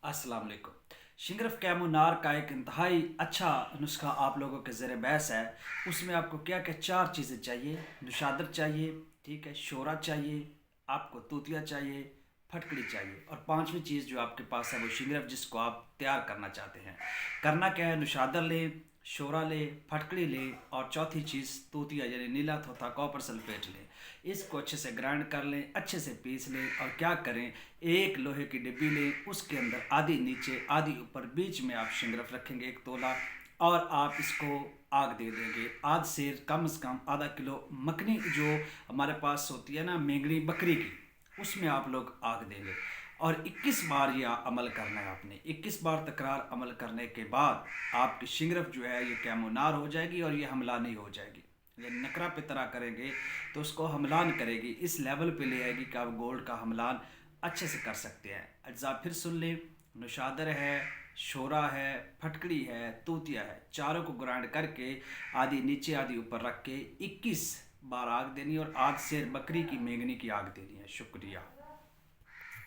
अस्सलाम वालेकुम। शिंगरफ कैमोनार का एक इंतहाई अच्छा नुस्खा आप लोगों के ज़ेर बहस है। उसमें आपको क्या क्या चार चीज़ें चाहिए। नुशादर चाहिए, ठीक है, शोरा चाहिए, आपको तूतिया चाहिए, फटकड़ी चाहिए, और पांचवी चीज़ जो आपके पास है वो शिंगरफ जिसको आप तैयार करना चाहते हैं। करना क्या है, नुशादर लें, शोरा लें, फटकड़ी लें, और चौथी चीज़ तूतिया यानी नीला थोथा कॉपर सल्फेट लें। इसको अच्छे से ग्राइंड कर लें, अच्छे से पीस लें, और क्या करें, एक लोहे की डिब्बी लें, उसके अंदर आधी नीचे आधी ऊपर, बीच में आप शिंगरफ रखेंगे 1 तोला, और आप इसको आग दे देंगे। आज से कम आधा किलो मखनी जो हमारे पास होती है ना, मेंगड़ी बकरी की, उसमें आप लोग आग देंगे। और 21 बार यह अमल करना है आपने। 21 बार तकरार अमल करने के बाद आपकी शिंगरफ जो है ये कैमोनार हो जाएगी, और ये हमलानी हो जाएगी। ये नकरा पे तरह करेंगे तो उसको हमलान करेगी, इस लेवल पे ले आएगी कि आप गोल्ड का हमलान अच्छे से कर सकते हैं। अज्जा फिर सुन लें, नुशादर है, शोरा है, फटकड़ी है, तूतिया है, चारों को ग्राइंड करके आधी नीचे आधी ऊपर रख के 21 बार आग देनी, और आज से बकरी की मेंगनी की आग देनी है। शुक्रिया।